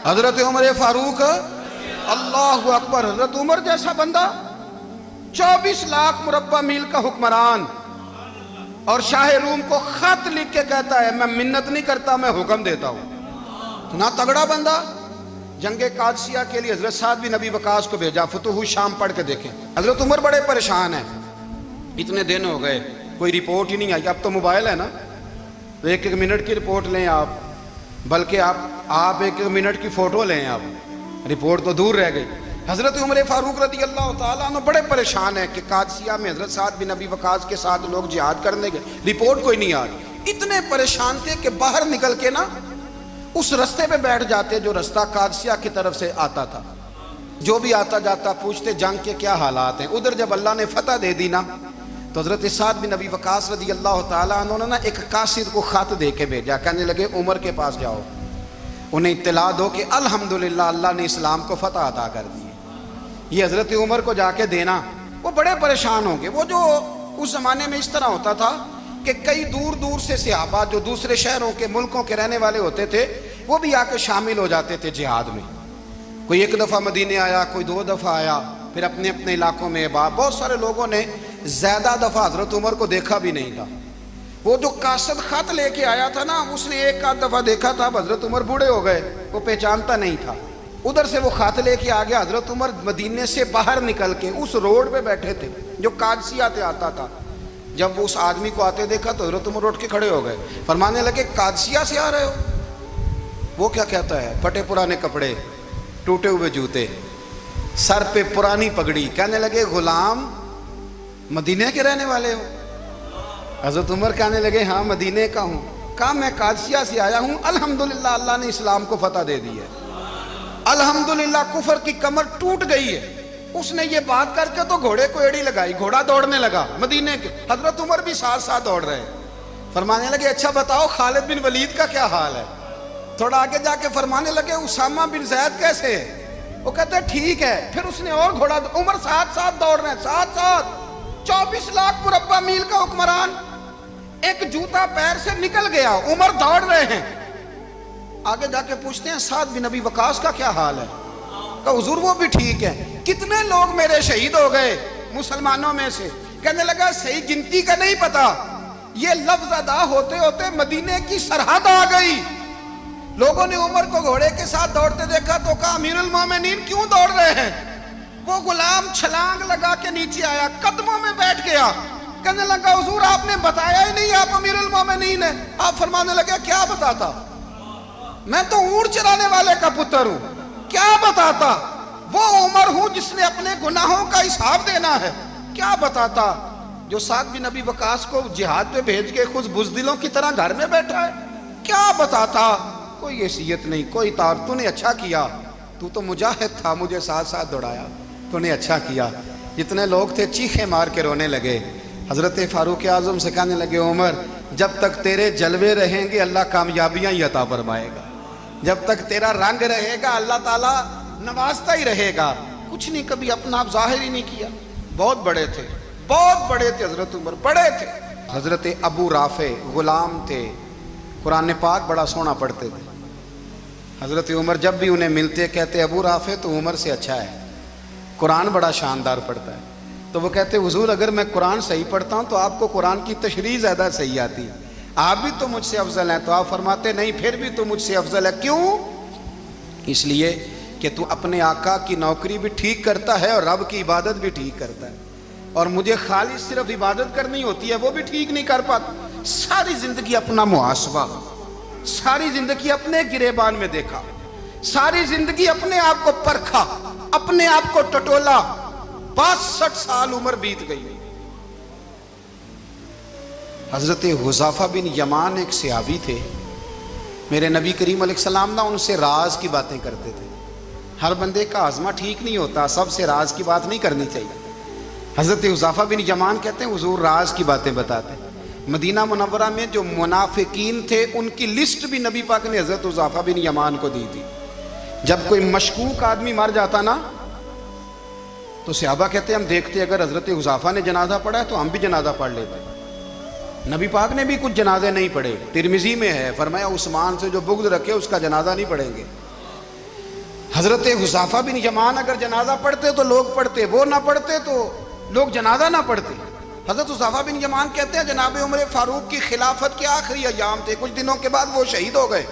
حضرت عمر فاروق اللہ اکبر، حضرت عمر جیسا بندہ 24 لاکھ مربع میل کا حکمران، اور شاہ روم کو خط لکھ کے کہتا ہے میں منت نہیں کرتا، میں حکم دیتا ہوں۔ اتنا تگڑا بندہ۔ جنگ قادسیہ کے لیے حضرت سعد بن ابی وقاص کو بھیجا، فتوح شام پڑھ کے دیکھیں۔ حضرت عمر بڑے پریشان ہیں، اتنے دن ہو گئے کوئی رپورٹ ہی نہیں آئی۔ اب تو موبائل ہے نا، تو ایک منٹ کی رپورٹ لیں آپ، بلکہ آپ ایک منٹ کی فوٹو لیں، آپ رپورٹ تو دور رہ گئی۔ حضرت عمر فاروق رضی اللہ تعالیٰ عنہ بڑے پریشان ہیں کہ قادسیہ میں حضرت سعد بن ابی وقاص کے ساتھ لوگ جہاد کرنے گئے، رپورٹ کوئی نہیں آ رہی۔ اتنے پریشان تھے کہ باہر نکل کے نا اس رستے پہ بیٹھ جاتے جو رستہ قادسیہ کی طرف سے آتا تھا، جو بھی آتا جاتا پوچھتے جنگ کے کیا حالات ہیں۔ ادھر جب اللہ نے فتح دے دی نا، تو حضرت سعد بن ابی وقاص رضی اللہ تعالیٰ عنہ نے ایک قاصد کو خط دے کے بھیجا، کہنے لگے عمر کے پاس جاؤ، انہیں اطلاع دو کہ الحمدللہ اللہ نے اسلام کو فتح عطا کر دی ہے۔ یہ حضرت عمر کو جا کے دینا، وہ بڑے پریشان ہوں گے۔ وہ جو اس زمانے میں اس طرح ہوتا تھا کہ کئی دور دور سے صحابہ جو دوسرے شہروں کے ملکوں کے رہنے والے ہوتے تھے، وہ بھی آ کے شامل ہو جاتے تھے جہاد میں۔ کوئی ایک دفعہ مدینے آیا، کوئی 2 دفعہ آیا، پھر اپنے اپنے علاقوں میں بہت سارے لوگوں نے زیادہ دفعہ حضرت عمر کو دیکھا بھی نہیں تھا۔ وہ جو قاصد خط لے کے آیا تھا نا، اس نے ایک آدھ دفعہ دیکھا تھا، حضرت عمر بوڑھے ہو گئے، وہ پہچانتا نہیں تھا۔ ادھر سے وہ خط لے کے آ گیا، حضرت عمر مدینے سے باہر نکل کے اس روڈ پہ بیٹھے تھے جو قادسیہ سے آتا تھا۔ جب وہ اس آدمی کو آتے دیکھا تو حضرت عمر اٹھ کے کھڑے ہو گئے، فرمانے لگے قادسیہ سے آ رہے ہو؟ وہ کیا کہتا ہے؟ پھٹے پرانے کپڑے، ٹوٹے ہوئے جوتے، سر پہ پرانی پگڑی، کہنے لگے غلام مدینے کے رہنے والے ہو؟ حضرت عمر کہنے لگے ہاں مدینے کا ہوں۔ کہا میں قادسیہ سے آیا ہوں، الحمدللہ اللہ نے اسلام کو فتح دے دی ہے، الحمدللہ کفر کی کمر ٹوٹ گئی ہے۔ اس نے یہ بات کر کے تو گھوڑے کو ایڑی لگائی، گھوڑا دوڑنے لگا مدینے کے، حضرت عمر بھی ساتھ ساتھ دوڑ رہے، فرمانے لگے اچھا بتاؤ خالد بن ولید کا کیا حال ہے؟ تھوڑا آگے جا کے فرمانے لگے اسامہ بن زید کیسے ہے؟ وہ کہتے ہیں ٹھیک ہے۔ پھر اس نے اور گھوڑا، عمر ساتھ ساتھ دوڑ رہے ہیں، ساتھ ساتھ 24 لاکھ مربع میل کا حکمران، ایک جوتا پیر سے نکل گیا، عمر دوڑ رہے ہیں۔ آگے جا کے پوچھتے ہیں سعد بن ابی وقاص کا کیا حال ہے؟ کہا حضور وہ بھی ٹھیک ہے۔ کتنے لوگ میرے شہید ہو گئے مسلمانوں میں سے؟ کہنے لگا صحیح گنتی کا نہیں پتا، یہ لفظ ادا ہوتے ہوتے مدینے کی سرحد آ گئی۔ لوگوں نے عمر کو گھوڑے کے ساتھ دوڑتے دیکھا تو کہا امیر المومنین کیوں دوڑ رہے ہیں؟ وہ غلام چھلانگ لگا کے نیچے آیا، قدموں میں بیٹھ گیا، کہنے لگا حضور آپ نے بتایا ہی نہیں آپ امیر المومنین ہیں۔ آپ فرمانے لگے کیا بتاتا؟ میں تو اونٹ چرانے والے کا پتر ہوں، کیا بتاتا؟ وہ عمر ہوں جس نے اپنے گناہوں کا حساب دینا ہے، کیا بتاتا؟ جو سعد بن ابی وقاص کو جہاد پہ بھیج کے خود بزدلوں کی طرح گھر میں بیٹھا ہے، کیا بتاتا؟ کوئی حیثیت نہیں، کوئی تار، تو نے اچھا کیا، تو تو مجاہد تھا، مجھے ساتھ ساتھ دوڑایا، تو نے اچھا کیا۔ جتنے لوگ تھے چیخیں مار کے رونے لگے۔ حضرت فاروق اعظم سے کہنے لگے عمر جب تک تیرے جلوے رہیں گے اللہ کامیابیاں ہی عطا فرمائے گا، جب تک تیرا رنگ رہے گا اللہ تعالیٰ نوازتا ہی رہے گا۔ کچھ نہیں کبھی اپنا آپ ظاہر ہی نہیں کیا۔ بہت بڑے تھے، بہت بڑے تھے حضرت عمر، بڑے تھے۔ حضرت ابو رافع غلام تھے، قرآن پاک بڑا سونا پڑھتے تھے۔ حضرت عمر جب بھی انہیں ملتے کہتے ابو رافع تو عمر سے اچھا ہے، قرآن بڑا شاندار پڑھتا ہے۔ تو وہ کہتے حضور اگر میں قرآن صحیح پڑھتا ہوں تو آپ کو قرآن کی تشریح زیادہ صحیح آتی ہے، آپ بھی تو مجھ سے افضل ہیں۔ تو آپ فرماتے نہیں پھر بھی تو مجھ سے افضل ہے۔ کیوں؟ اس لیے کہ تو اپنے آقا کی نوکری بھی ٹھیک کرتا ہے اور رب کی عبادت بھی ٹھیک کرتا ہے، اور مجھے خالص صرف عبادت کرنی ہوتی ہے وہ بھی ٹھیک نہیں کر پاتا۔ ساری زندگی اپنا محاسبہ، ساری زندگی اپنے گریبان میں دیکھا، ساری زندگی اپنے آپ کو پرکھا، اپنے آپ کو ٹٹولا۔ 62 سال عمر بیت گئی۔ حضرت حذیفہ بن یمان ایک صحابی تھے، میرے نبی کریم علیہ السلام نا ان سے راز کی باتیں کرتے تھے۔ ہر بندے کا ہاضمہ ٹھیک نہیں ہوتا، سب سے راز کی بات نہیں کرنی چاہیے۔ حضرت حذیفہ بن یمان کہتے ہیں حضور راز کی باتیں بتاتے ہیں۔ مدینہ منورہ میں جو منافقین تھے ان کی لسٹ بھی نبی پاک نے حضرت حذیفہ بن یمان کو دی تھی۔ جب کوئی مشکوک آدمی مر جاتا نا تو صحابہ کہتے ہیں ہم دیکھتے اگر حضرت حذیفہ نے جنازہ پڑھا ہے تو ہم بھی جنازہ پڑھ لیتے۔ نبی پاک نے بھی کچھ جنازے نہیں پڑھے، ترمذی میں ہے، فرمایا عثمان سے جو بغض رکھے اس کا جنازہ نہیں پڑھیں گے۔ حضرت حذیفہ بن یمان اگر جنازہ پڑھتے تو لوگ پڑھتے، وہ نہ پڑھتے تو لوگ جنازہ نہ پڑھتے۔ حضرت حذیفہ بن یمان کہتے ہیں جناب عمر فاروق کی خلافت کے آخری ایام تھے، کچھ دنوں کے بعد وہ شہید ہو گئے۔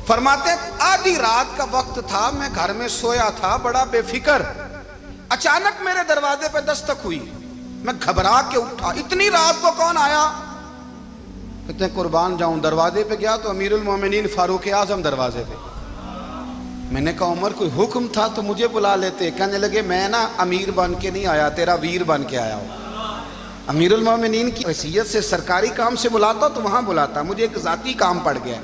فرماتے ہیں آدھی رات کا وقت تھا، میں گھر میں سویا تھا بڑا بے فکر، اچانک میرے دروازے پہ دستک ہوئی، میں گھبرا کے اٹھا، اتنی رات کو کون آیا؟ کہتے ہیں قربان جاؤں، دروازے پہ گیا تو امیر المومنین فاروق اعظم دروازے پہ۔ میں نے کہا عمر کوئی حکم تھا تو مجھے بلا لیتے۔ کہنے لگے میں نا امیر بن کے نہیں آیا، تیرا ویر بن کے آیا ہوں۔ امیر المومنین کی حیثیت سے سرکاری کام سے بلاتا تو وہاں بلاتا، مجھے ایک ذاتی کام پڑ گیا۔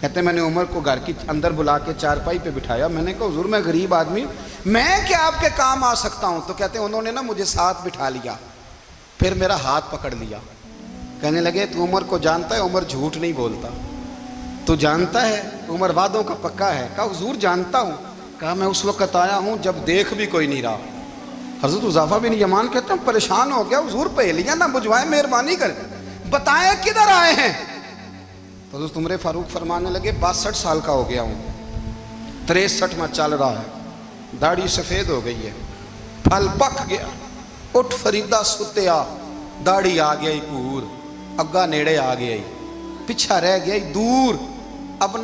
کہتے ہیں میں نے عمر کو گھر کی اندر بلا کے چارپائی پہ بٹھایا، میں نے کہا حضور میں غریب آدمی ہوں، میں کیا آپ کے کام آ سکتا ہوں؟ تو کہتے ہیں انہوں نے نا مجھے ساتھ بٹھا لیا، پھر میرا ہاتھ پکڑ لیا، کہنے لگے تو عمر کو جانتا ہے؟ عمر جھوٹ نہیں بولتا، تو جانتا ہے عمر وعدوں کا پکا ہے؟ کہا حضور جانتا ہوں۔ کہا میں اس وقت آیا ہوں جب دیکھ بھی کوئی نہیں رہا۔ حضرت حذیفہ بن یمان کہتے ہیں پریشان ہو گیا، حضور پہلیاں نہ بجھوائے، مہربانی کر بتائیں کدھر آئے ہیں؟ تو حضرت عمر فاروق فرمانے لگے 62 سال کا ہو گیا ہوں، 63 میں چل رہا ہے، داڑھی سفید ہو گئی ہے، پھل پک گیا، اٹھ فریدہ ستیا، داڑھی آ گئی پور، اگا نیڑے آ گئی، پیچھا رہ گئی دور، اب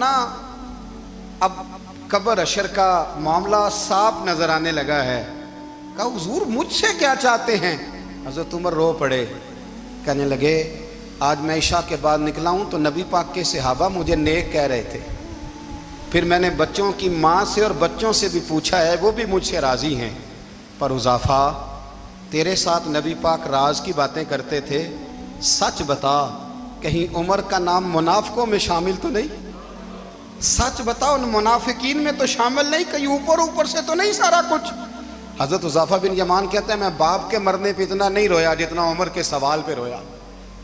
قبر اشر کا معاملہ صاف نظر آنے لگا ہے۔ کہا حضور مجھ سے کیا چاہتے ہیں؟ حضرت عمر رو پڑے، کہنے لگے آج میں عشاء کے بعد نکلا ہوں تو نبی پاک کے صحابہ مجھے نیک کہہ رہے تھے، پھر میں نے بچوں کی ماں سے اور بچوں سے بھی پوچھا ہے، وہ بھی مجھ سے راضی ہیں، پر حذیفہ تیرے ساتھ نبی پاک راز کی باتیں کرتے تھے، سچ بتا کہیں عمر کا نام منافقوں میں شامل تو نہیں؟ سچ بتا ان منافقین میں تو شامل نہیں، کہیں اوپر سے تو نہیں سارا کچھ؟ حضرت حذیفہ بن یمان کہتے ہیں میں باپ کے مرنے پہ اتنا نہیں رویا جتنا عمر کے سوال پہ رویا۔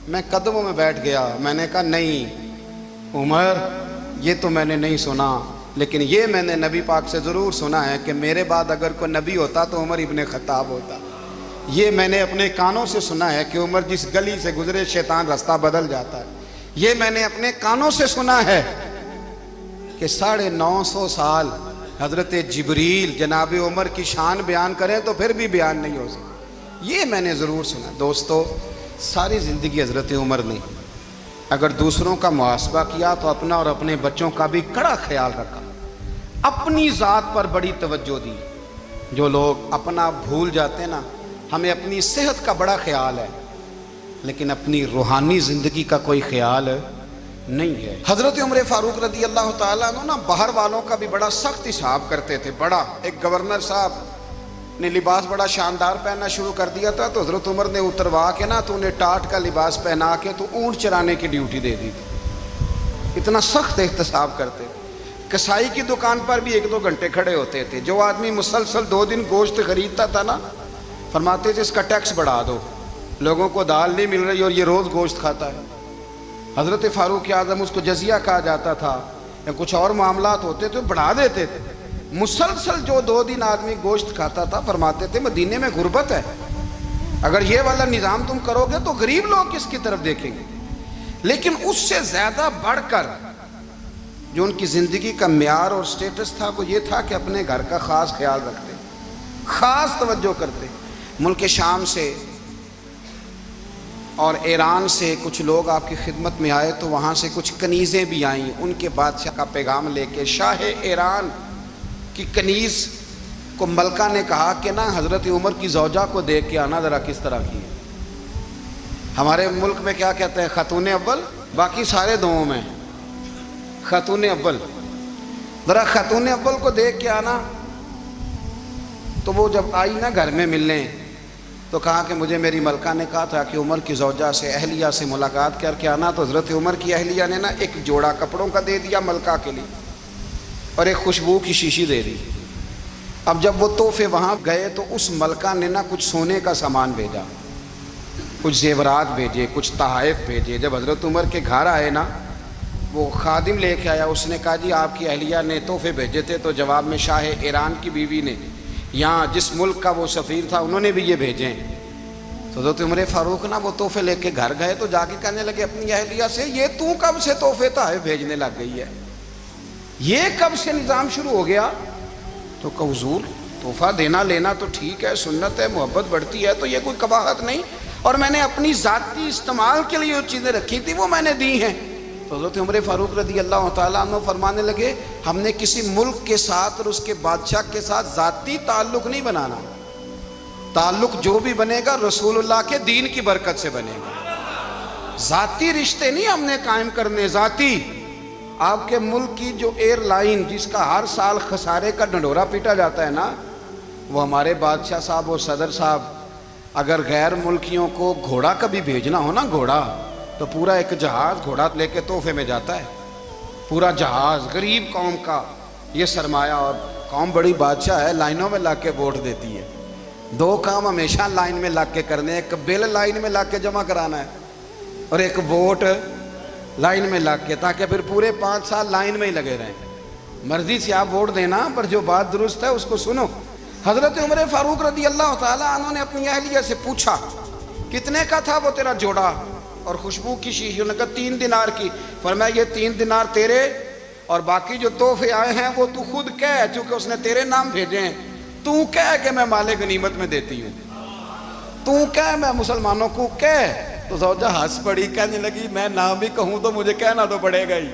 میں قدموں میں بیٹھ گیا، میں نے کہا نہیں عمر یہ تو میں نے نہیں سنا، لیکن یہ میں نے نبی پاک سے ضرور سنا ہے کہ میرے بعد اگر کوئی نبی ہوتا تو عمر ابن خطاب ہوتا۔ یہ میں نے اپنے کانوں سے سنا ہے کہ عمر جس گلی سے گزرے شیطان رستہ بدل جاتا ہے۔ یہ میں نے اپنے کانوں سے سنا ہے کہ 950 سال حضرت جبریل جناب عمر کی شان بیان کریں تو پھر بھی بیان نہیں ہو سکتا، یہ میں نے ضرور سنا۔ دوستو ساری زندگی حضرت عمر نے اگر دوسروں کا محاسبہ کیا تو اپنا اور اپنے بچوں کا بھی کڑا خیال رکھا، اپنی ذات پر بڑی توجہ دی۔ جو لوگ اپنا بھول جاتے نا، ہمیں اپنی صحت کا بڑا خیال ہے لیکن اپنی روحانی زندگی کا کوئی خیال نہیں ہے۔ حضرت عمر فاروق رضی اللہ تعالیٰ عنہ نا باہر والوں کا بھی بڑا سخت حساب کرتے تھے۔ بڑا ایک گورنر صاحب نے لباس بڑا شاندار پہننا شروع کر دیا تھا تو حضرت عمر نے اتروا کے نا تو انہیں ٹاٹ کا لباس پہنا کے تو اونٹ چرانے کی ڈیوٹی دے دی تھی، اتنا سخت احتساب کرتے۔ کسائی کی دکان پر بھی 1-2 گھنٹے کھڑے ہوتے تھے، جو آدمی مسلسل 2 دن گوشت خریدتا تھا نا فرماتے تھے اس کا ٹیکس بڑھا دو، لوگوں کو دال نہیں مل رہی اور یہ روز گوشت کھاتا ہے۔ حضرت فاروق اعظم اس کو جزیہ کہا جاتا تھا، یا کچھ اور معاملات ہوتے تھے بڑھا دیتے تھے۔ مسلسل جو 2 دن آدمی گوشت کھاتا تھا فرماتے تھے مدینے میں غربت ہے، اگر یہ والا نظام تم کرو گے تو غریب لوگ کس کی طرف دیکھیں گے۔ لیکن اس سے زیادہ بڑھ کر جو ان کی زندگی کا معیار اور سٹیٹس تھا وہ یہ تھا کہ اپنے گھر کا خاص خیال رکھتے، خاص توجہ کرتے۔ ملک شام سے اور ایران سے کچھ لوگ آپ کی خدمت میں آئے تو وہاں سے کچھ کنیزیں بھی آئیں، ان کے بادشاہ کا پیغام لے کے۔ شاہ ایران کی کنیز کو ملکہ نے کہا کہ نا حضرت عمر کی زوجہ کو دیکھ کے آنا ذرا کس طرح کی ہے۔ ہمارے ملک میں کیا کہتے ہیں خاتون اول، باقی سارے دوؤں میں خاتون اول، ذرا خاتون اول کو دیکھ کے آنا۔ تو وہ جب آئی نا گھر میں ملنے تو کہا کہ مجھے میری ملکہ نے کہا تھا کہ عمر کی زوجہ سے اہلیہ سے ملاقات کر کے آنا، تو حضرت عمر کی اہلیہ نے نا ایک جوڑا کپڑوں کا دے دیا ملکہ کے لیے اور ایک خوشبو کی شیشی دے دی۔ اب جب وہ تحفے وہاں گئے تو اس ملکہ نے نا کچھ سونے کا سامان بھیجا، کچھ زیورات بھیجے، کچھ تحائف بھیجے۔ جب حضرت عمر کے گھر آئے نا وہ خادم لے کے آیا، اس نے کہا جی آپ کی اہلیہ نے تحفے بھیجے تھے، تو جواب میں شاہ ایران کی بیوی نے یہاں جس ملک کا وہ سفیر تھا انہوں نے بھی یہ بھیجے۔ تو حضرت عمر فاروق نا وہ تحفے لے کے گھر گئے تو جا کے کہنے لگے اپنی اہلیہ سے یہ تو کب سے تحفے تحائف بھیجنے لگ گئی ہے؟ یہ کب سے نظام شروع ہو گیا؟ تو کہ حضور تحفہ دینا لینا تو ٹھیک ہے، سنت ہے، محبت بڑھتی ہے، تو یہ کوئی قباحت نہیں، اور میں نے اپنی ذاتی استعمال کے لیے جو چیزیں رکھی تھی وہ میں نے دی ہیں۔ تو حضرت عمر فاروق رضی اللہ تعالیٰ عنہ فرمانے لگے ہم نے کسی ملک کے ساتھ اور اس کے بادشاہ کے ساتھ ذاتی تعلق نہیں بنانا، تعلق جو بھی بنے گا رسول اللہ کے دین کی برکت سے بنے گا، ذاتی رشتے نہیں ہم نے قائم کرنے۔ ذاتی آپ کے ملک کی جو ایئر لائن جس کا ہر سال خسارے کا ڈنڈورا پیٹا جاتا ہے نا، وہ ہمارے بادشاہ صاحب اور صدر صاحب اگر غیر ملکیوں کو گھوڑا کبھی بھیجنا ہو نا، گھوڑا، تو پورا ایک جہاز گھوڑا لے کے تحفے میں جاتا ہے، پورا جہاز غریب قوم کا یہ سرمایہ، اور قوم بڑی بادشاہ ہے، لائنوں میں لا کے ووٹ دیتی ہے، دو کام ہمیشہ لائن میں لا کے کرنے، ایک بل لائن میں لا کے جمع کرانا ہے اور ایک ووٹ لائن میں لا کے، تاکہ پھر پورے 5 سال لائن میں ہی لگے رہیں۔ مرضی سے آپ ووٹ دینا، پر جو بات درست ہے اس کو سنو۔ حضرت عمر فاروق رضی اللہ تعالیٰ عنہ نے اپنی اہلیہ سے پوچھا کتنے کا تھا وہ تیرا جوڑا اور خوشبو کی شیشی؟ انہوں نے کہا 3 دینار کی۔ فرمایا یہ 3 دینار تیرے، اور باقی جو تحفے آئے ہیں وہ تو خود کہہ، چونکہ اس نے تیرے نام بھیجے ہیں، تو کہہ کہ میں مال غنیمت میں دیتی ہوں، تو کہہ میں مسلمانوں کو کہہ۔ تو زوجہ ہنس پڑی، کہنے لگی میں نہ بھی کہوں تو مجھے کہنا تو پڑے گا ہی،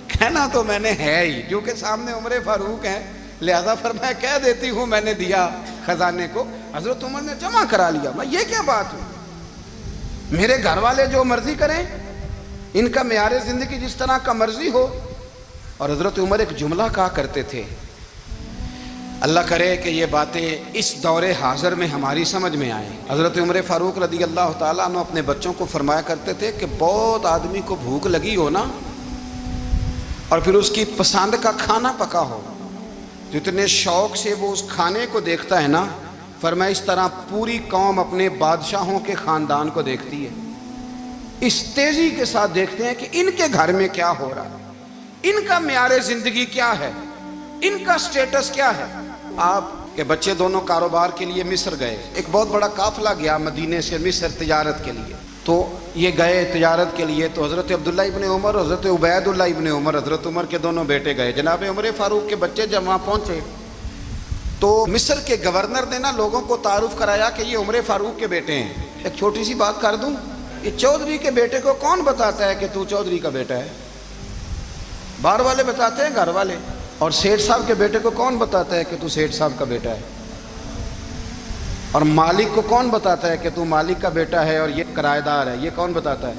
کہنا تو میں نے ہے ہی، کیونکہ سامنے عمر فاروق ہیں، لہذا فرمایا کہہ دیتی ہوں میں نے دیا خزانے کو۔ حضرت عمر نے جمع کرا لیا۔ میں یہ کیا بات ہے، میرے گھر والے جو مرضی کریں، ان کا معیار زندگی جس طرح کا مرضی ہو۔ اور حضرت عمر ایک جملہ کہا کرتے تھے، اللہ کرے کہ یہ باتیں اس دور حاضر میں ہماری سمجھ میں آئیں۔ حضرت عمر فاروق رضی اللہ تعالیٰ عنہ اپنے بچوں کو فرمایا کرتے تھے کہ بہت آدمی کو بھوک لگی ہو نا، اور پھر اس کی پسند کا کھانا پکا ہو، جتنے شوق سے وہ اس کھانے کو دیکھتا ہے نا، فرمایا اس طرح پوری قوم اپنے بادشاہوں کے خاندان کو دیکھتی ہے، اس تیزی کے ساتھ دیکھتے ہیں کہ ان کے گھر میں کیا ہو رہا ہے، ان کا معیار زندگی کیا ہے، ان کا سٹیٹس کیا ہے۔ آپ کے بچے دونوں کاروبار کے لیے مصر گئے، ایک بہت بڑا قافلہ گیا مدینے سے مصر تجارت کے لیے، تو یہ گئے تجارت کے لیے، تو حضرت عبداللہ ابن عمر، حضرت عبید اللہ ابن عمر، حضرت عمر کے دونوں بیٹے گئے۔ جناب عمر فاروق کے بچے جب وہاں پہنچے تو مصر کے گورنر نے نا لوگوں کو تعارف کرایا کہ یہ عمر فاروق کے بیٹے ہیں۔ ایک چھوٹی سی بات کر دوں، یہ چودھری کے بیٹے کو کون بتاتا ہے کہ تو چودھری کا بیٹا ہے؟ باہر والے بتاتے ہیں، گھر والے۔ اور سیٹھ صاحب کے بیٹے کو کون بتاتا ہے کہ تو سیٹھ صاحب کا بیٹا ہے؟ اور مالک کو کون بتاتا ہے کہ تو مالک کا بیٹا ہے اور یہ کرایہ دار ہے؟ یہ کون بتاتا ہے؟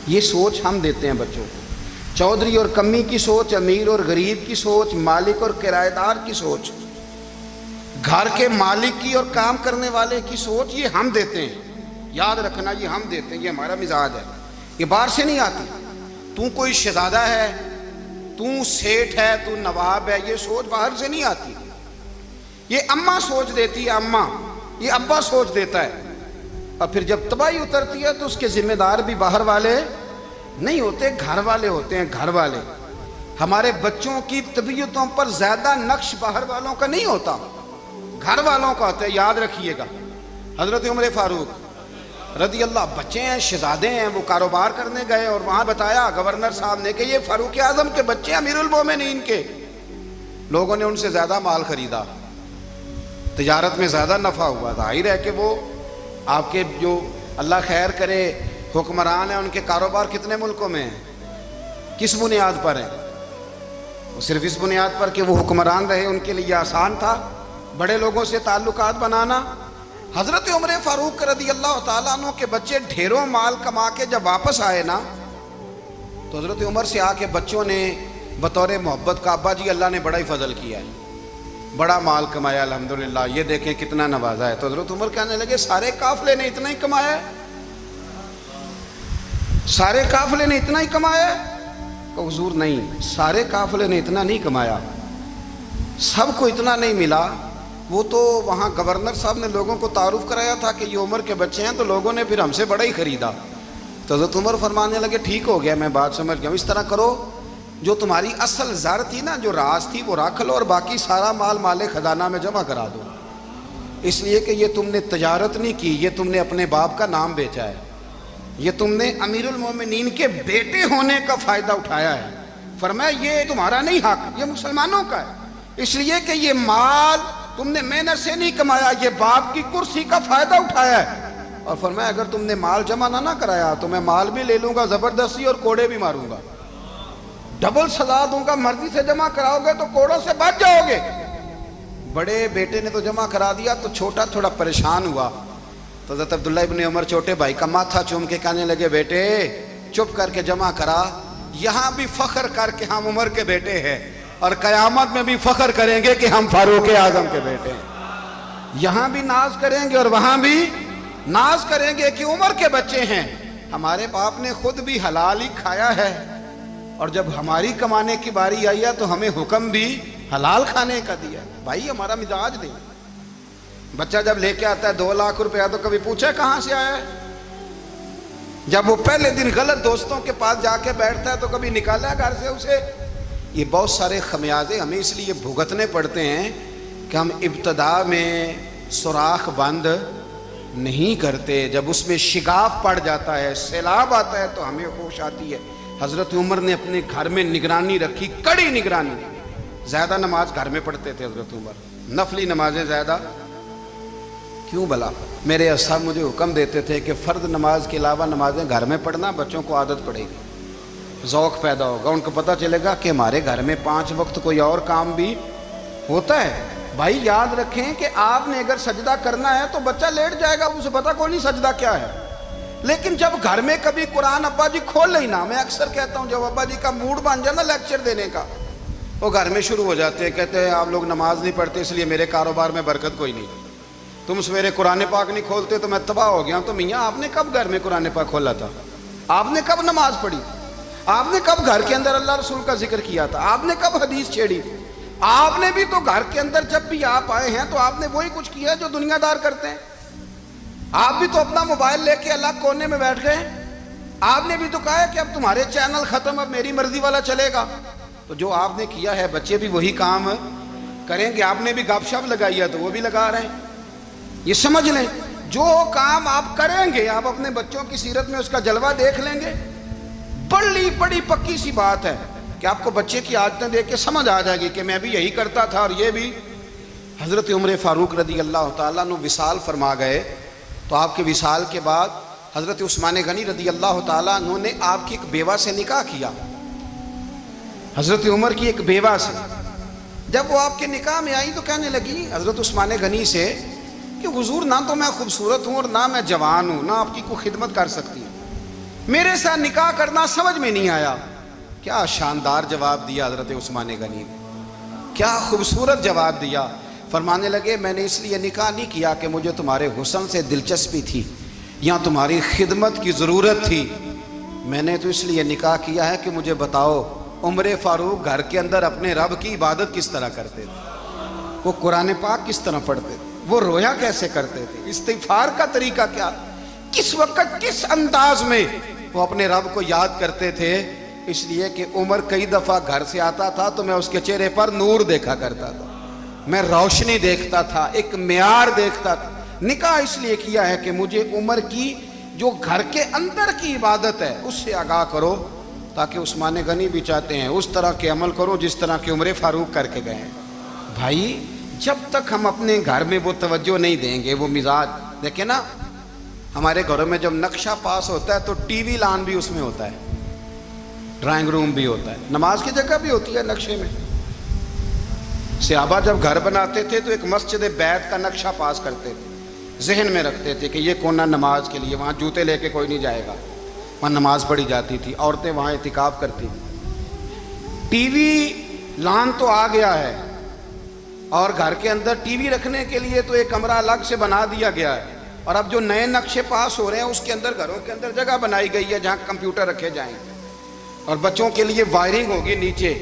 یہ سوچ ہم دیتے ہیں بچوں کو، چودھری اور کمی کی سوچ، امیر اور غریب کی سوچ، مالک اور کرایہ دار کی سوچ، گھر کے مالک کی اور کام کرنے والے کی سوچ، یہ ہم دیتے ہیں۔ یاد رکھنا، یہ ہم دیتے ہیں، یہ ہمارا مزاج ہے، یہ باہر سے نہیں آتی۔ تو کوئی شہزادہ ہے، تو سیٹھ ہے، تو نواب ہے، یہ سوچ باہر سے نہیں آتی، یہ اماں سوچ دیتی ہے، اماں، یہ ابا سوچ دیتا ہے، اور پھر جب تباہی اترتی ہے تو اس کے ذمہ دار بھی باہر والے نہیں ہوتے، گھر والے ہوتے ہیں، گھر والے۔ ہمارے بچوں کی طبیعتوں پر زیادہ نقش باہر والوں کا نہیں ہوتا، گھر والوں کا ہوتا ہے، یاد رکھیے گا۔ حضرت عمر فاروق رضی اللہ، بچے ہیں، شہزادے ہیں، وہ کاروبار کرنے گئے، اور وہاں بتایا گورنر صاحب نے کہ یہ فاروق اعظم کے بچے، امیر المومنین کے۔ لوگوں نے ان سے زیادہ مال خریدا، تجارت میں زیادہ نفع ہوا، ظاہر ہے کہ وہ آپ کے جو اللہ خیر کرے حکمران ہیں، ان کے کاروبار کتنے ملکوں میں ہیں، کس بنیاد پر ہیں؟ وہ صرف اس بنیاد پر کہ وہ حکمران رہے، ان کے لیے آسان تھا بڑے لوگوں سے تعلقات بنانا۔ حضرت عمر فاروق رضی اللہ تعالیٰ عنہ کے بچے ڈھیروں مال کما کے جب واپس آئے نا، تو حضرت عمر سے آ کے بچوں نے بطور محبت کا، ابا جی اللہ نے بڑا ہی فضل کیا ہے، بڑا مال کمایا الحمدللہ، یہ دیکھیں کتنا نوازا ہے۔ تو حضرت عمر کہنے لگے سارے قافلے نے اتنا ہی کمایا ہے، سارے قافلے نے اتنا ہی کمایا ہے؟ کہ حضور نہیں، سارے قافلے نے اتنا نہیں کمایا، سب کو اتنا نہیں ملا، وہ تو وہاں گورنر صاحب نے لوگوں کو تعارف کرایا تھا کہ یہ عمر کے بچے ہیں، تو لوگوں نے پھر ہم سے بڑا ہی خریدا۔ تو حضرت عمر فرمانے لگے ٹھیک ہو گیا، میں بات سمجھ گیا، اس طرح کرو، جو تمہاری اصل زر تھی نا، جو راز تھی، وہ رکھ لو، اور باقی سارا مال مال خزانہ میں جمع کرا دو، اس لیے کہ یہ تم نے تجارت نہیں کی، یہ تم نے اپنے باپ کا نام بیچا ہے، یہ تم نے امیر المومنین کے بیٹے ہونے کا فائدہ اٹھایا ہے، فرمایا یہ تمہارا نہیں حق، یہ مسلمانوں کا ہے، اس لیے کہ یہ مال تم نے محنت سے نہیں کمایا، یہ باپ کی کرسی کا فائدہ اٹھایا ہے۔ اور فرمایا اگر تم نے مال جمع نہ کرایا تو میں مال بھی لے لوں گا زبردستی اور کوڑے بھی ماروں گا، ڈبل سزا دوں گا۔ مرضی سے جمع کراؤ گے تو کوڑوں سے بچ جاؤ گے۔ بڑے بیٹے نے تو جمع کرا دیا تو چھوٹا تھوڑا پریشان ہوا، تو حضرت عبداللہ ابن عمر چھوٹے بھائی کا ماتھا چوم کے کہنے لگے بیٹے چپ کر کے جمع کرا، یہاں بھی فخر کر کے ہم عمر کے بیٹے ہیں اور قیامت میں بھی فخر کریں گے کہ ہم فاروق اعظم کے بیٹے ہیں۔ یہاں بھی ناز کریں گے اور وہاں بھی ناز کریں گے کہ عمر کے بچے ہیں۔ ہمارے باپ نے خود بھی حلال ہی کھایا ہے، اور جب ہماری کمانے کی باری آئی ہے تو ہمیں حکم بھی حلال کھانے کا دیا ہے۔ بھائی ہمارا مزاج دے، بچہ جب لے کے آتا ہے 2 لاکھ روپیہ تو کبھی پوچھے کہاں سے آیا ہے؟ جب وہ پہلے دن غلط دوستوں کے پاس جا کے بیٹھتا ہے تو کبھی نکالا ہے گھر سے اسے؟ یہ بہت سارے خمیازے ہمیں اس لیے بھگتنے پڑتے ہیں کہ ہم ابتدا میں سوراخ بند نہیں کرتے، جب اس میں شگاف پڑ جاتا ہے، سیلاب آتا ہے تو ہمیں ہوش آتی ہے۔ حضرت عمر نے اپنے گھر میں نگرانی رکھی، کڑی نگرانی۔ زیادہ نماز گھر میں پڑھتے تھے حضرت عمر، نفلی نمازیں زیادہ کیوں بلا؟ میرے اصحاب مجھے حکم دیتے تھے کہ فرض نماز کے علاوہ نمازیں گھر میں پڑھنا، بچوں کو عادت پڑے گی، ذوق پیدا ہوگا، ان کو پتہ چلے گا کہ ہمارے گھر میں 5 وقت کوئی اور کام بھی ہوتا ہے۔ بھائی یاد رکھیں کہ آپ نے اگر سجدہ کرنا ہے تو بچہ لیٹ جائے گا، اسے پتہ کوئی نہیں سجدہ کیا ہے، لیکن جب گھر میں کبھی قرآن ابا جی کھول لینا، میں اکثر کہتا ہوں جب ابا جی کا موڈ بن جائے نا لیکچر دینے کا، وہ گھر میں شروع ہو جاتے ہیں، کہتے ہیں آپ لوگ نماز نہیں پڑھتے اس لیے میرے کاروبار میں برکت کوئی نہیں، تم سویرے قرآن پاک نہیں کھولتے تو میں تباہ ہو گیا ہوں۔ تو میاں آپ نے کب گھر میں قرآن پاک کھولا تھا؟ آپ نے کب نماز پڑھی؟ آپ نے کب گھر کے اندر اللہ رسول کا ذکر کیا تھا؟ آپ نے کب حدیث چھیڑی؟ آپ نے بھی تو گھر کے اندر جب بھی آپ آئے ہیں تو آپ نے وہی کچھ کیا جو دنیا دار کرتے ہیں۔ آپ بھی تو اپنا موبائل لے کے الگ کونے میں بیٹھ گئے، آپ نے بھی تو کہا ہے کہ اب تمہارے چینل ختم، اب میری مرضی والا چلے گا۔ تو جو آپ نے کیا ہے بچے بھی وہی کام کریں گے۔ آپ نے بھی گپ شپ لگائی ہے تو وہ بھی لگا رہے ہیں۔ یہ سمجھ لیں جو کام آپ کریں گے آپ اپنے بچوں کی سیرت میں اس کا جلوہ دیکھ لیں گے۔ بڑی پکی سی بات ہے کہ آپ کو بچے کی عادتیں دیکھ کے سمجھ آ جائے گی کہ میں بھی یہی کرتا تھا اور یہ بھی۔ حضرت عمر فاروق رضی اللہ تعالیٰ عنہ وصال فرما گئے، تو آپ کے وصال کے بعد حضرت عثمان غنی رضی اللہ تعالیٰ عنہ نے آپ کی ایک بیوہ سے نکاح کیا، حضرت عمر کی ایک بیوہ سے۔ جب وہ آپ کے نکاح میں آئی تو کہنے لگی حضرت عثمان غنی سے کہ حضور نہ تو میں خوبصورت ہوں اور نہ میں جوان ہوں، نہ آپ کی کوئی خدمت کر سکتی ہوں، میرے ساتھ نکاح کرنا سمجھ میں نہیں آیا۔ کیا شاندار جواب دیا حضرت عثمان غنی نے، کیا خوبصورت جواب دیا۔ فرمانے لگے میں نے اس لیے نکاح نہیں کیا کہ مجھے تمہارے حسن سے دلچسپی تھی یا تمہاری خدمت کی ضرورت تھی، میں نے تو اس لیے نکاح کیا ہے کہ مجھے بتاؤ عمر فاروق گھر کے اندر اپنے رب کی عبادت کس طرح کرتے تھے، وہ قرآن پاک کس طرح پڑھتے تھے، وہ رویا کیسے کرتے تھے، استغفار کا طریقہ کیا، کس وقت کس انداز میں وہ اپنے رب کو یاد کرتے تھے۔ اس لیے کہ عمر کئی دفعہ گھر سے آتا تھا تو میں اس کے چہرے پر نور دیکھا کرتا تھا، میں روشنی دیکھتا تھا، ایک معیار دیکھتا تھا۔ نکاح اس لیے کیا ہے کہ مجھے عمر کی جو گھر کے اندر کی عبادت ہے اس سے آگاہ کرو، تاکہ عثمان غنی بھی چاہتے ہیں اس طرح کے عمل کرو جس طرح کہ عمر فاروق کر کے گئے ہیں۔ بھائی جب تک ہم اپنے گھر میں وہ توجہ نہیں دیں گے، وہ مزاج دیکھیں نا، ہمارے گھروں میں جب نقشہ پاس ہوتا ہے تو ٹی وی لان بھی اس میں ہوتا ہے، ڈرائنگ روم بھی ہوتا ہے، نماز کی جگہ بھی ہوتی ہے نقشے میں۔ صحابہ جب گھر بناتے تھے تو ایک مسجد بیت کا نقشہ پاس کرتے تھے، ذہن میں رکھتے تھے کہ یہ کونا نماز کے لیے، وہاں جوتے لے کے کوئی نہیں جائے گا، وہاں نماز پڑھی جاتی تھی، عورتیں وہاں اعتکاف کرتی تھیں۔ ٹی وی لان تو آ گیا ہے اور گھر کے اندر ٹی وی رکھنے کے لیے تو ایک کمرہ الگ سے بنا دیا گیا ہے، اور اب جو نئے نقشے پاس ہو رہے ہیں اس کے اندر گھروں کے اندر جگہ بنائی گئی ہے جہاں کمپیوٹر رکھے جائیں، اور بچوں کے لیے وائرنگ ہوگی نیچے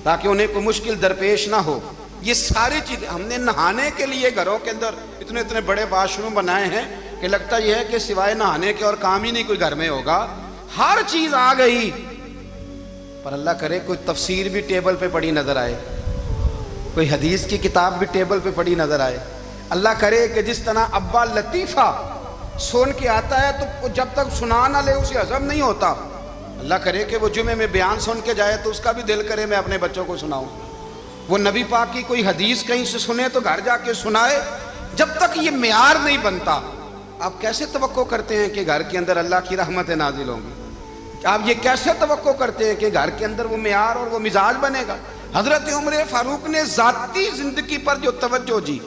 تاکہ انہیں کوئی مشکل درپیش نہ ہو۔ یہ ساری چیزیں ہم نے نہانے کے لیے گھروں کے اندر اتنے بڑے واش روم بنائے ہیں کہ لگتا یہ ہے کہ سوائے نہانے کے اور کام ہی نہیں کوئی گھر میں ہوگا، ہر چیز آ گئی۔ پر اللہ کرے کوئی تفسیر بھی ٹیبل پہ پڑی نظر آئے، کوئی حدیث کی کتاب بھی ٹیبل پہ پڑی نظر آئے۔ اللہ کرے کہ جس طرح ابا لطیفہ سن کے آتا ہے تو جب تک سنا نہ لے اسے ہضم نہیں ہوتا، اللہ کرے کہ وہ جمعے میں بیان سن کے جائے تو اس کا بھی دل کرے میں اپنے بچوں کو سناؤں. وہ نبی پاک کی کوئی حدیث کہیں سے سنے تو گھر جا کے سنائے. جب تک یہ معیار نہیں بنتا آپ کیسے توقع کرتے ہیں کہ گھر کے اندر اللہ کی رحمتیں نازل ہوں گی؟ آپ یہ کیسے توقع کرتے ہیں کہ گھر کے اندر وہ معیار اور وہ مزاج بنے گا؟ حضرت عمر فاروق نے ذاتی زندگی پر جو توجہ دی،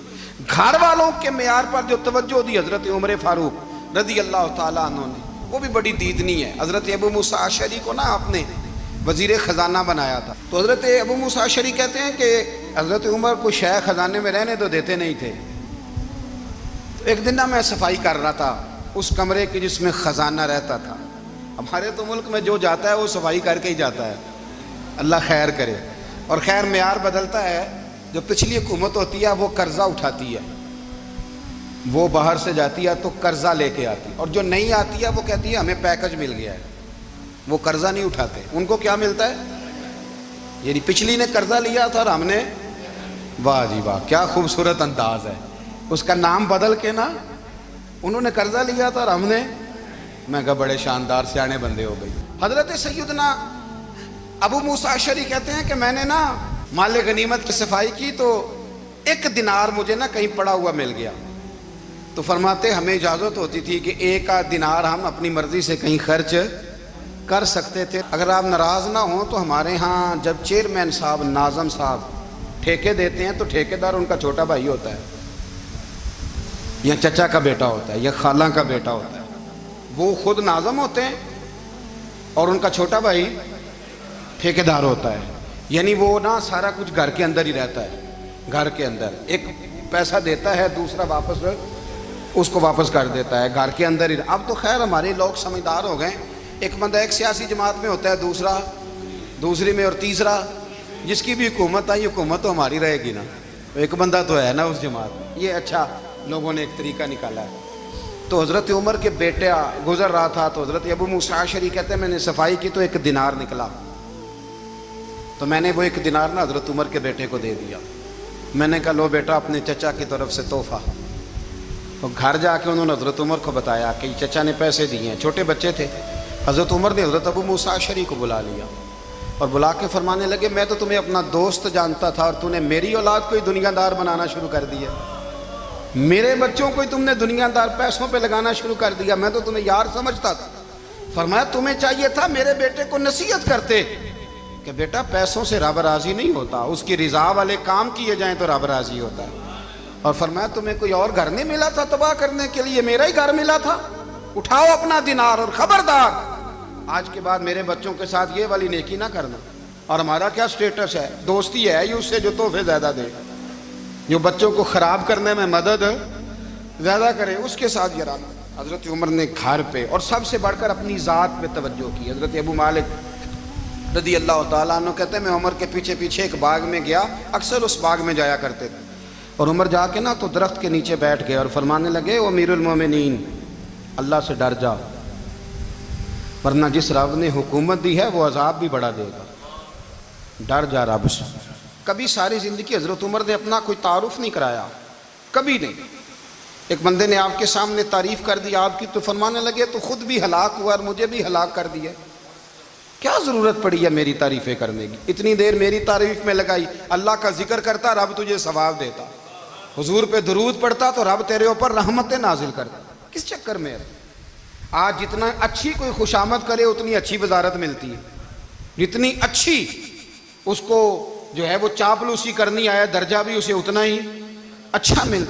گھر والوں کے معیار پر جو توجہ دی حضرت عمر فاروق رضی اللہ تعالیٰ عنہ نے، وہ بھی بڑی دیدنی ہے. حضرت ابو موسیٰ اشعری کو نا آپ نے وزیر خزانہ بنایا تھا. تو حضرت ابو موسیٰ اشعری کہتے ہیں کہ حضرت عمر کو شیخ خزانے میں رہنے تو دیتے نہیں تھے. تو ایک دن نا میں صفائی کر رہا تھا اس کمرے کی جس میں خزانہ رہتا تھا. ہمارے تو ملک میں جو جاتا ہے وہ صفائی کر کے ہی جاتا ہے، اللہ خیر کرے. اور خیر معیار بدلتا ہے. جو پچھلی حکومت ہوتی ہے وہ قرضہ اٹھاتی ہے، وہ باہر سے جاتی ہے تو قرضہ لے کے آتی ہے، اور جو نہیں آتی ہے وہ کہتی ہے ہمیں پیکج مل گیا ہے. وہ قرضہ نہیں اٹھاتے. ان کو کیا ملتا ہے؟ یعنی پچھلی نے قرضہ لیا تھا اور ہم نے، واہ جی واہ کیا خوبصورت انداز ہے. اس کا نام بدل کے نا، انہوں نے قرضہ لیا تھا اور ہم نے، میں کہا بڑے شاندار سیانے بندے ہو گئی. حضرت سیدنا ابو موسیٰ اشعری کہتے ہیں کہ میں نے نا مال غنیمت کی صفائی کی تو 1 دینار مجھے نا کہیں پڑا ہوا مل گیا. تو فرماتے ہمیں اجازت ہوتی تھی کہ 1 دینار ہم اپنی مرضی سے کہیں خرچ کر سکتے تھے. اگر آپ ناراض نہ ہوں تو ہمارے ہاں جب چیئرمین صاحب، ناظم صاحب ٹھیکے دیتے ہیں تو ٹھیکیدار ان کا چھوٹا بھائی ہوتا ہے، یا چچا کا بیٹا ہوتا ہے، یا خالہ کا بیٹا ہوتا ہے. وہ خود ناظم ہوتے ہیں اور ان کا چھوٹا بھائی ٹھیکیدار ہوتا ہے. یعنی وہ نا سارا کچھ گھر کے اندر ہی رہتا ہے. گھر کے اندر ایک پیسہ دیتا ہے، دوسرا واپس اس کو واپس کر دیتا ہے. گھر کے اندر ہی. اب تو خیر ہمارے لوگ سمجھدار ہو گئے. ایک بندہ ایک سیاسی جماعت میں ہوتا ہے، دوسرا دوسری میں، اور تیسرا جس کی بھی حکومت آئی حکومت تو ہماری رہے گی نا. ایک بندہ تو ہے نا اس جماعت میں. یہ اچھا لوگوں نے ایک طریقہ نکالا ہے. تو حضرت عمر کے بیٹا گزر رہا تھا تو حضرت ابو موسیٰ اشعری کہتے ہیں میں نے صفائی کی تو 1 دینار نکلا. تو میں نے وہ 1 دینار نا حضرت عمر کے بیٹے کو دے دیا. میں نے کہا لو بیٹا اپنے چچا کی طرف سے تحفہ. تو گھر جا کے انہوں نے حضرت عمر کو بتایا کہ چچا نے پیسے دیے ہیں. چھوٹے بچے تھے. حضرت عمر نے حضرت ابو موسیٰ اشعری کو بلا لیا اور بلا کے فرمانے لگے میں تو تمہیں اپنا دوست جانتا تھا اور تو نے میری اولاد کو ہی دنیا دار بنانا شروع کر دیا. میرے بچوں کو ہی تم نے دنیا دار پیسوں پہ لگانا شروع کر دیا. میں تو تمہیں یار سمجھتا تھا. فرمایا تمہیں چاہیے تھا میرے بیٹے کو نصیحت کرتے کہ بیٹا پیسوں سے رب راضی نہیں ہوتا، اس کی رضا والے کام کیے جائیں تو رب راضی ہوتا ہے. اور فرمایا تمہیں کوئی اور گھر نہیں ملا تھا تباہ کرنے کے لیے، میرا ہی گھر ملا تھا. اٹھاؤ اپنا دینار اور خبردار آج کے بعد میرے بچوں کے ساتھ یہ والی نیکی نہ کرنا. اور ہمارا کیا سٹیٹس ہے؟ دوستی ہے اس سے جو تحفے زیادہ دے، جو بچوں کو خراب کرنے میں مدد زیادہ کرے، اس کے ساتھ یہ رہنا. حضرت عمر نے گھر پہ اور سب سے بڑھ کر اپنی ذات پہ توجہ کی. حضرت ابو مالک رضی اللہ تعالیٰ عنہ کہتے ہیں میں عمر کے پیچھے پیچھے ایک باغ میں گیا، اکثر اس باغ میں جایا کرتے تھے. اور عمر جا کے نا تو درخت کے نیچے بیٹھ گئے اور فرمانے لگے او امیر المومنین اللہ سے ڈر جا، ورنہ جس رب نے حکومت دی ہے وہ عذاب بھی بڑھا دے گا. ڈر جا رب سے. کبھی ساری زندگی حضرت عمر نے اپنا کوئی تعارف نہیں کرایا، کبھی نہیں. ایک بندے نے آپ کے سامنے تعریف کر دی آپ کی تو فرمانے لگے تو خود بھی ہلاک ہوا اور مجھے بھی ہلاک کر دیا. کیا ضرورت پڑی ہے میری تعریفیں کرنے کی؟ اتنی دیر میری تعریف میں لگائی. اللہ کا ذکر کرتا رب تجھے ثواب دیتا، حضور پہ درود پڑھتا تو رب تیرے اوپر رحمتیں نازل کرتا. کس چکر میں؟ آج جتنا اچھی کوئی خوشامد کرے اتنی اچھی وزارت ملتی ہے، جتنی اچھی اس کو جو ہے وہ چاپلوسی کرنی آیا درجہ بھی اسے اتنا ہی اچھا ملتا.